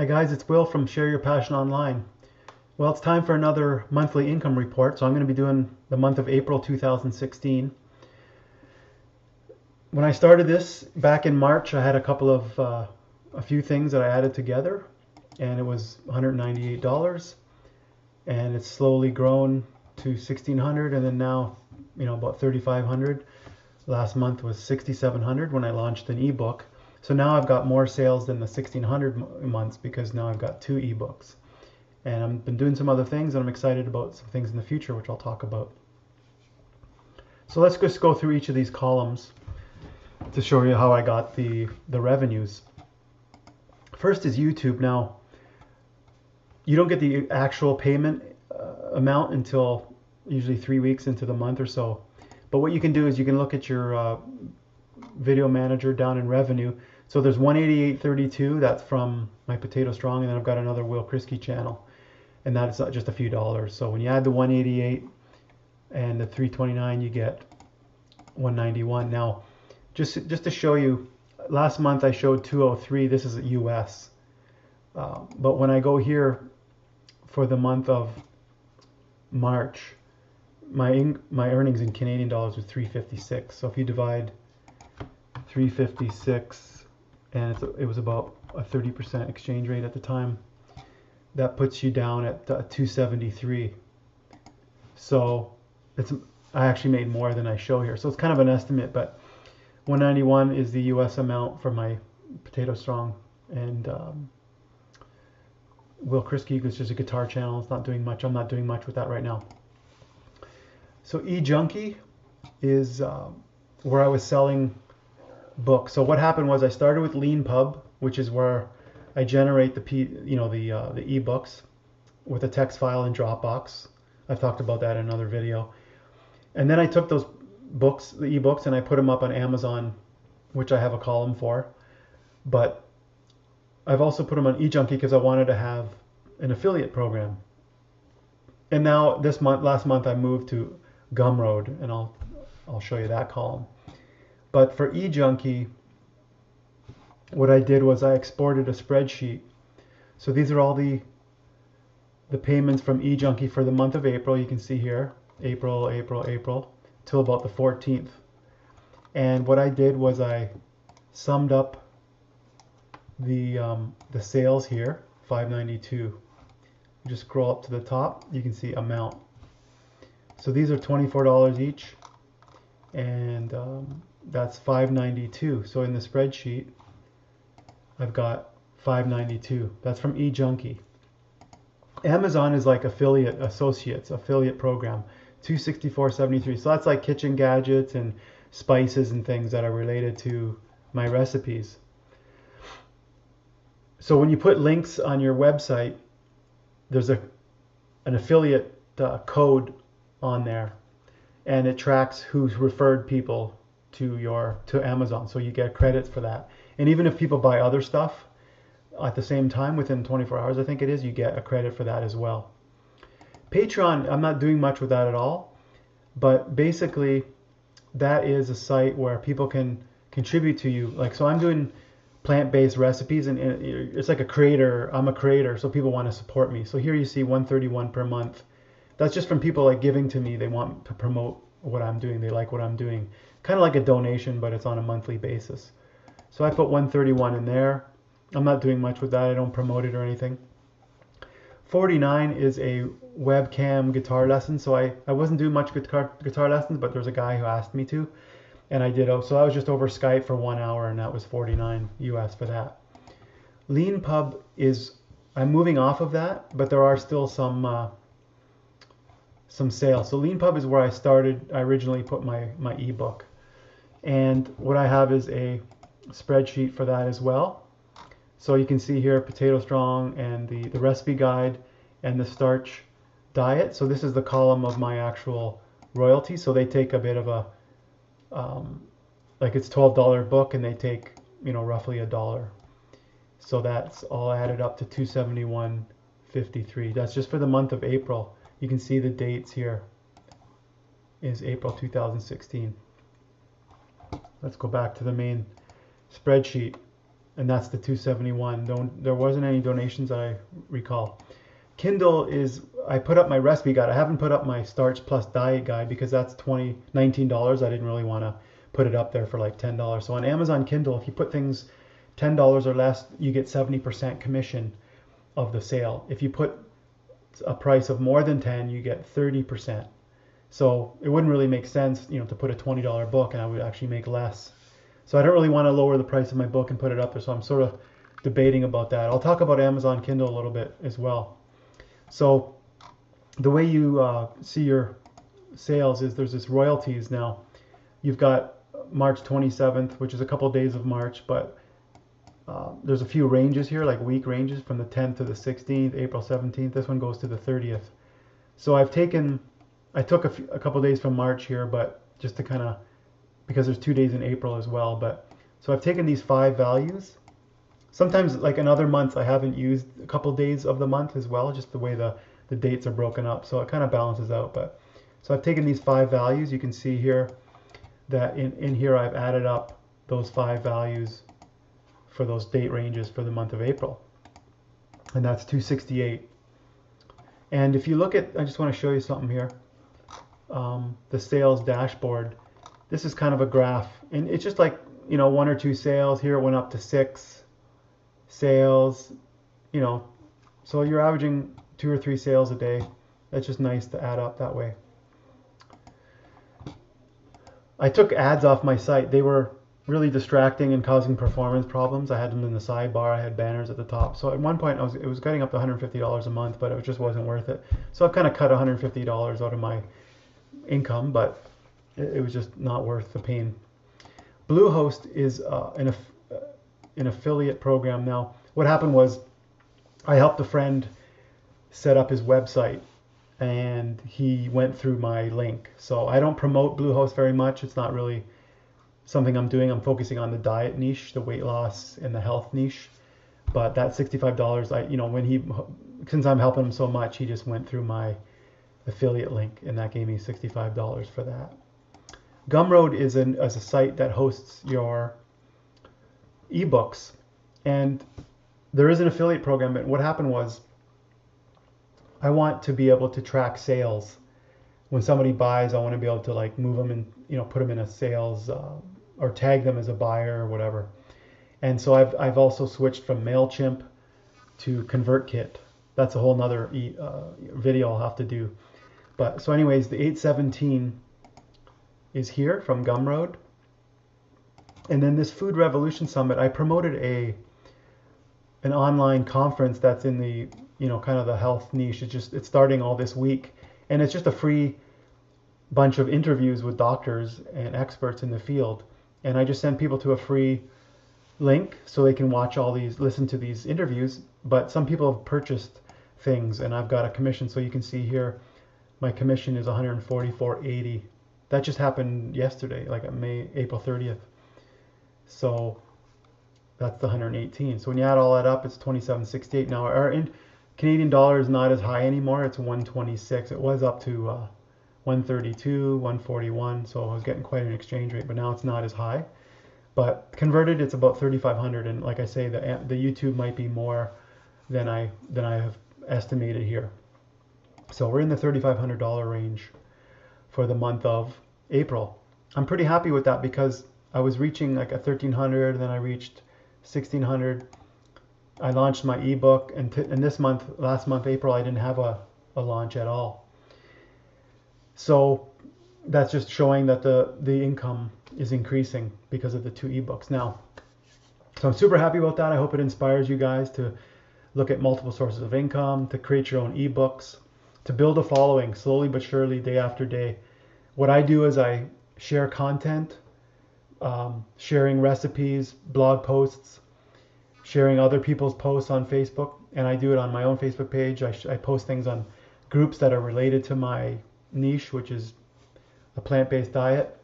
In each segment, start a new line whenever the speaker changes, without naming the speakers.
Hi guys, it's Will from Share Your Passion Online. Well, it's time for another monthly income report. So I'm going to be doing the month of April 2016. When I started this back in March, I had a few things that I added together, and it was $198, and it's slowly grown to $1,600, and then now, about $3,500. Last month was $6,700 when I launched an ebook. So now I've got more sales than the 1,600 months because now I've got two ebooks. And I've been doing some other things, and I'm excited about some things in the future, which I'll talk about. So let's just go through each of these columns to show you how I got the revenues. First is YouTube. Now, you don't get the actual payment amount until usually 3 weeks into the month or so. But what you can do is you can look at your video manager down in revenue. So there's 188.32, that's from my Potato Strong, and then I've got another Will Kriske channel, and that is just a few dollars. So when you add the 188 and the 329, you get 191. Now, just to show you, last month I showed 203. This is US, but when I go here for the month of March, my earnings in Canadian dollars was 356. So if you divide 356, and it was about a 30% exchange rate at the time, that puts you down at 273. So I actually made more than I show here. So it's kind of an estimate, but 191 is the US amount for my Potato Strong, and Will Kriske, which is a guitar channel. It's not doing much. I'm not doing much with that right now. So eJunkie is where I was selling books. So what happened was I started with Leanpub, which is where I generate the ebooks with a text file in Dropbox. I've talked about that in another video. And then I took those books, the ebooks, and I put them up on Amazon, which I have a column for. But I've also put them on eJunkie because I wanted to have an affiliate program. And now last month I moved to Gumroad, and I'll show you that column. But for eJunkie, what I did was I exported a spreadsheet. So these are all the payments from eJunkie for the month of April. You can see here, April, till about the 14th. And what I did was I summed up the sales here, 592. Just scroll up to the top, you can see amount. So these are $24 each, and that's 592. So in the spreadsheet, I've got 592. That's from eJunkie. Amazon is like affiliate program, 264.73. So that's like kitchen gadgets and spices and things that are related to my recipes. So when you put links on your website, there's an affiliate code on there, and it tracks who's referred people to Amazon, so you get credits for that. And even if people buy other stuff at the same time within 24 hours, I think it is, you get a credit for that as well. Patreon, I'm not doing much with that at all, but basically that is a site where people can contribute to you. Like, so I'm doing plant-based recipes, and it's like a creator. I'm a creator, so people want to support me. So here you see 131 per month. That's just from people like giving to me. They want to promote what I'm doing. They like what I'm doing. Kind of like a donation, but it's on a monthly basis. So I put 131 in there. I'm not doing much with that. I don't promote it or anything. 49 is a webcam guitar lesson. So I wasn't doing much guitar lessons, but there's a guy who asked me to, and I did. So I was just over Skype for 1 hour, and that was 49 US for that. Leanpub is, I'm moving off of that, but there are still some sales. So Leanpub is where I started. I originally put my ebook, and what I have is a spreadsheet for that as well. So you can see here Potato Strong and the recipe guide and the starch diet. So this is the column of my actual royalty. So they take a bit of a like it's $12 book, and they take roughly $1. So that's all added up to $271.53. That's just for the month of April. You can see the dates here is April 2016. Let's go back to the main spreadsheet. and that's the 271. There wasn't any donations that I recall. Kindle is, I put up my recipe guide. I haven't put up my Starch Plus diet guide because that's $19. I didn't really want to put it up there for like $10. So on Amazon Kindle, if you put things $10 or less, you get 70% commission of the sale. If you put a price of more than 10, you get 30%. So it wouldn't really make sense, to put a $20 book and I would actually make less. So I don't really want to lower the price of my book and put it up there. So I'm sort of debating about that. I'll talk about Amazon Kindle a little bit as well. So the way you see your sales is there's this royalties now. You've got March 27th, which is a couple of days of March, but there's a few ranges here, like week ranges from the 10th to the 16th, April 17th. This one goes to the 30th. So I took a couple of days from March here, but just to kind of, because there's 2 days in April as well. But so I've taken these 5 values. Sometimes, like in other months, I haven't used a couple days of the month as well, just the way the dates are broken up. So it kind of balances out. But so I've taken these 5 values. You can see here that in here I've added up those 5 values for those date ranges for the month of April. And that's 268. And if you look at, I just want to show you something here. The sales dashboard. This is kind of a graph. And it's just like, 1 or 2 sales. Here it went up to 6 sales, so you're averaging 2 or 3 sales a day. That's just nice to add up that way. I took ads off my site. They were really distracting and causing performance problems. I had them in the sidebar. I had banners at the top. So at one point it was getting up to $150 a month, but it just wasn't worth it. So I've kind of cut $150 out of my income, but it was just not worth the pain. Bluehost is an affiliate program. Now, what happened was I helped a friend set up his website and he went through my link. So I don't promote Bluehost very much. It's not really something I'm doing. I'm focusing on the diet niche, the weight loss and the health niche. But that $65, since I'm helping him so much, he just went through my affiliate link and that gave me $65 for that. Gumroad is a site that hosts your ebooks, and there is an affiliate program. But what happened was I want to be able to track sales. When somebody buys, I want to be able to like move them and put them in a sales or tag them as a buyer or whatever. And so I've also switched from MailChimp to ConvertKit. That's a whole nother video I'll have to do. But so anyways, the 817 is here from Gumroad. And then this Food Revolution Summit, I promoted an online conference that's in the kind of the health niche. It's starting all this week, and it's just a free bunch of interviews with doctors and experts in the field. And I just send people to a free link so they can listen to these interviews. But some people have purchased things, and I've got a commission. So you can see here, my commission is $144.80. That just happened yesterday, like April 30th. So that's the 118. So when you add all that up, it's 27.68. Now our Canadian dollar is not as high anymore. It's 126. It was up to 132, 141. So I was getting quite an exchange rate, but now it's not as high. But converted, it's about 3,500. And like I say, the YouTube might be more than I have estimated here. So we're in the $3,500 range for the month of April. I'm pretty happy with that because I was reaching like a 1,300, then I reached 1,600. I launched my ebook, and last month, April, I didn't have a launch at all. So that's just showing that the income is increasing because of the 2 ebooks now. So I'm super happy about that. I hope it inspires you guys to look at multiple sources of income, to create your own ebooks, to build a following slowly but surely, day after day. What I do is I share content, sharing recipes, blog posts, sharing other people's posts on Facebook, and I do it on my own Facebook page. I post things on groups that are related to my niche, which is a plant-based diet.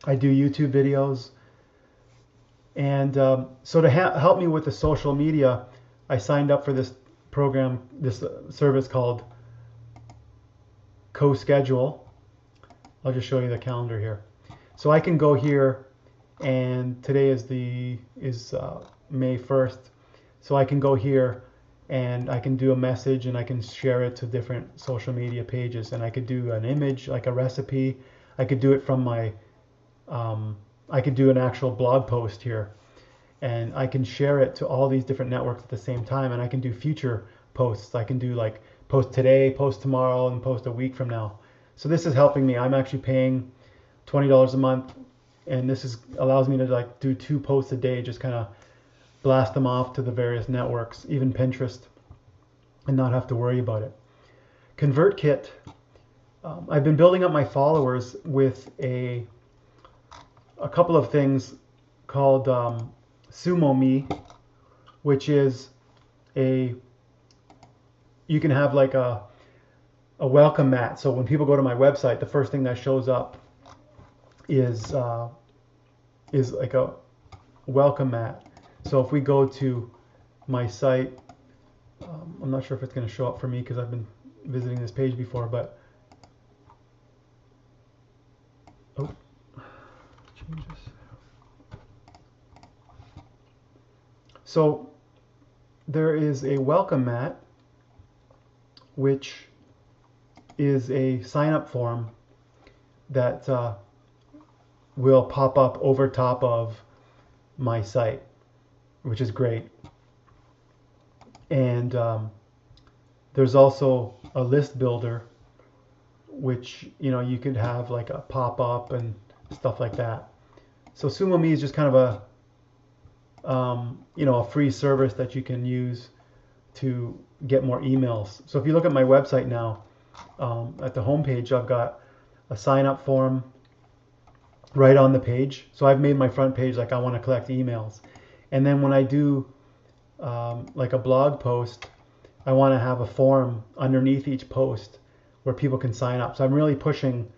I do YouTube videos, and so to help me with the social media, I signed up for this program, this service called CoSchedule. I'll just show you the calendar here. So I can go here, and today is May 1st. So I can go here and I can do a message and I can share it to different social media pages, and I could do an image like a recipe. I could do it from my I could do an actual blog post here, and I can share it to all these different networks at the same time, and I can do future posts. I can do like post today, post tomorrow, and post a week from now. So this is helping me. I'm actually paying $20 a month, and this is allows me to like do 2 posts a day, just kind of blast them off to the various networks, even Pinterest, and not have to worry about it. ConvertKit, I've been building up my followers with a couple of things called SumoMe, which is you can have like a welcome mat. So when people go to my website, the first thing that shows up is like a welcome mat. So if we go to my site, I'm not sure if it's going to show up for me because I've been visiting this page before, but changes. So there is a welcome mat, which is a sign-up form that will pop up over top of my site, which is great. And there's also a list builder, which you could have like a pop-up and stuff like that. So SumoMe is just kind of a free service that you can use to get more emails. So if you look at my website now, at the home page, I've got a sign-up form right on the page. So I've made my front page like I want to collect emails. And then when I do like a blog post, I want to have a form underneath each post where people can sign up. So I'm really pushing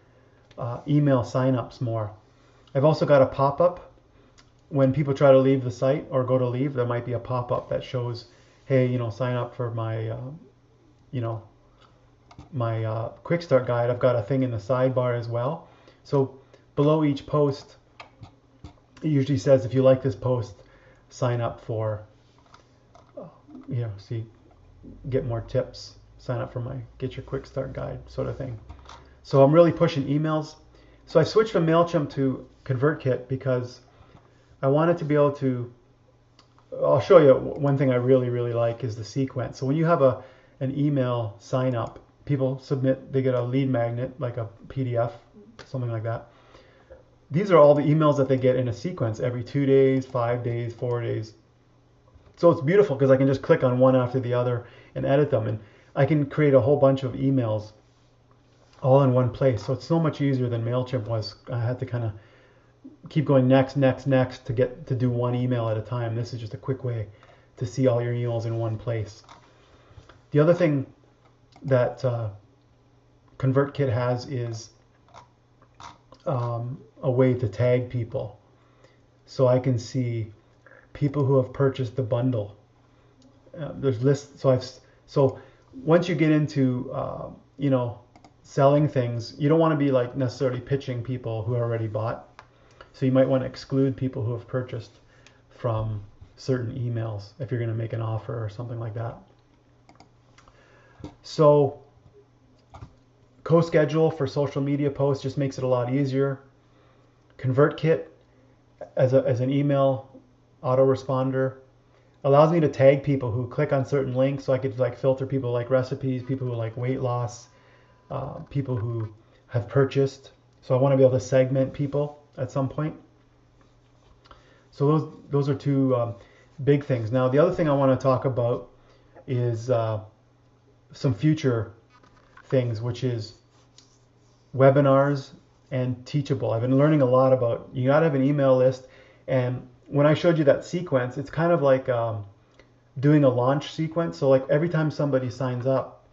email sign-ups more. I've also got a pop-up. When people try to leave the site or go to leave, there might be a pop-up that shows, hey, sign up for my my quick start guide. I've got a thing in the sidebar as well. So below each post, it usually says, if you like this post, sign up for, see, get more tips, sign up for my get your quick start guide sort of thing. So I'm really pushing emails. So I switched from MailChimp to ConvertKit because I wanted to be able to, I'll show you one thing I really, really like is the sequence. So when you have an email sign up, people submit, they get a lead magnet, like a PDF, something like that. These are all the emails that they get in a sequence every 2 days, 5 days, 4 days. So it's beautiful because I can just click on one after the other and edit them. And I can create a whole bunch of emails all in one place. So it's so much easier than MailChimp was. I had to kind of keep going next to get to do one email at a time. This is just a quick way to see all your emails in one place. The other thing that ConvertKit has is a way to tag people. So I can see people who have purchased the bundle. There's lists. So once you get into selling things, you don't want to be like necessarily pitching people who already bought. So you might want to exclude people who have purchased from certain emails if you're going to make an offer or something like that. So CoSchedule for social media posts just makes it a lot easier. ConvertKit as an email autoresponder allows me to tag people who click on certain links, so I could like filter people like recipes, people who like weight loss, people who have purchased. So I want to be able to segment people at some point. So those are two big things. Now the other thing I want to talk about is some future things, which is webinars and Teachable. I've been learning a lot about, you got to have an email list. And when I showed you that sequence, it's kind of like doing a launch sequence. So like every time somebody signs up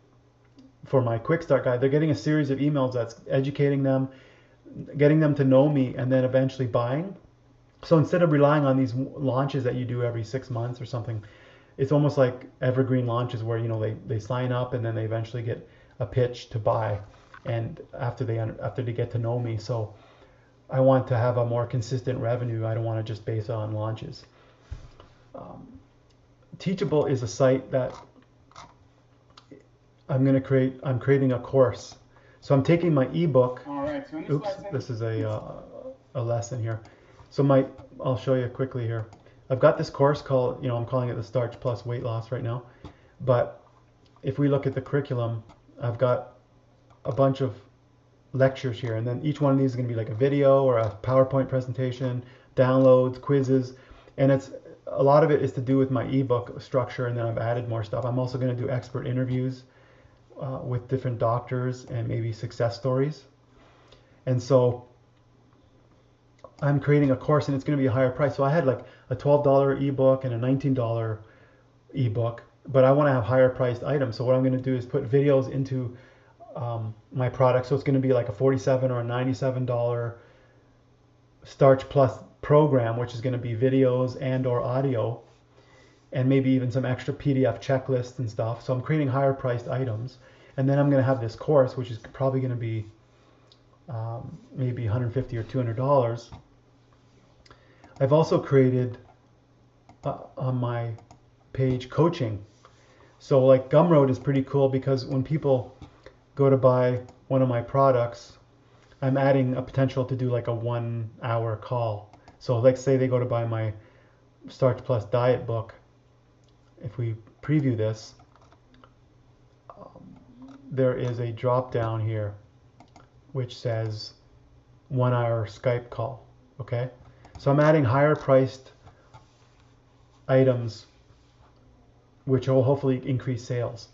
for my quick start guide, they're getting a series of emails that's educating them, getting them to know me, and then eventually buying. So instead of relying on these launches that you do every 6 months or something, it's almost like evergreen launches where they sign up and then they eventually get a pitch to buy, and after they get to know me. So I want to have a more consistent revenue. I don't want to just base it on launches. Teachable is a site that I'm creating a course. So I'm taking my ebook.
All right. So in this
Oops,
lesson,
this is a lesson here. So I'll show you quickly here. I've got this course called, I'm calling it the Starch Plus Weight Loss right now. But if we look at the curriculum, I've got a bunch of lectures here, and then each one of these is going to be like a video or a PowerPoint presentation, downloads, quizzes, and a lot of it is to do with my ebook structure, and then I've added more stuff. I'm also going to do expert interviews with different doctors and maybe success stories. And so I'm creating a course, and it's going to be a higher price. So I had like a $12 ebook and a $19 ebook, but I want to have higher priced items. So what I'm going to do is put videos into my product. So it's going to be like a $47 or a $97 Starch Plus program, which is going to be videos and or audio, and maybe even some extra PDF checklists and stuff. So I'm creating higher priced items, and then I'm going to have this course, which is probably going to be maybe $150 or $200. I've also created on my page coaching. So like Gumroad is pretty cool because when people go to buy one of my products, I'm adding a potential to do like a 1 hour call. So like say they go to buy my Starch Plus diet book. If we preview this, there is a drop down here which says 1 hour Skype call. Okay, so I'm adding higher priced items which will hopefully increase sales.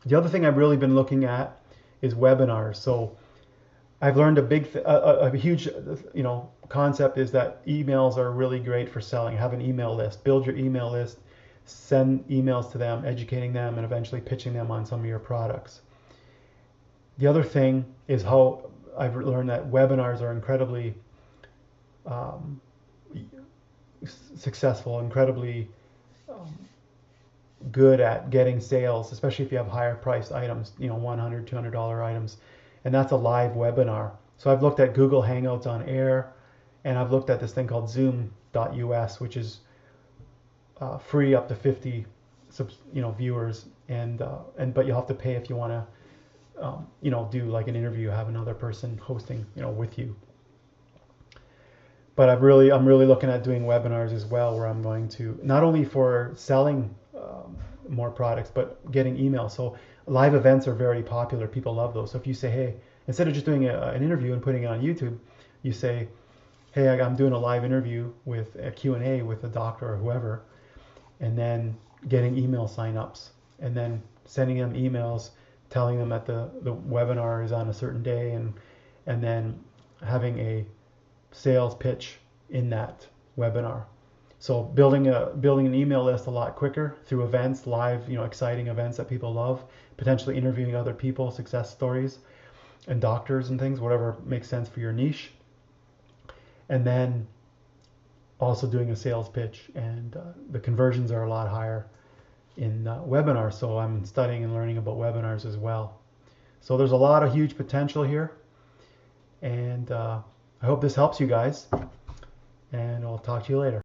The other thing I've really been looking at is webinars. So I've learned a huge, concept is that emails are really great for selling. Have an email list, build your email list, send emails to them, educating them, and eventually pitching them on some of your products. The other thing is how I've learned that webinars are incredibly successful, incredibly good at getting sales, especially if you have higher priced items, $100, $200 items, and that's a live webinar. So I've looked at Google Hangouts on Air, and I've looked at this thing called Zoom.us, which is free up to 50 viewers, but you have to pay if you want to do like an interview, have another person hosting with you. But I'm really looking at doing webinars as well, where I'm going to not only for selling more products, but getting emails. So live events are very popular. People love those. So if you say, hey, instead of just doing an interview and putting it on YouTube, you say, hey, I'm doing a live interview with a Q&A with a doctor or whoever, and then getting email signups, and then sending them emails telling them that the webinar is on a certain day, and then having a sales pitch in that webinar. So building an email list a lot quicker through events, live, exciting events that people love, potentially interviewing other people, success stories, and doctors and things, whatever makes sense for your niche. And then also doing a sales pitch, and the conversions are a lot higher in webinars. So I'm studying and learning about webinars as well. So there's a lot of huge potential here, and I hope this helps you guys, and I'll talk to you later.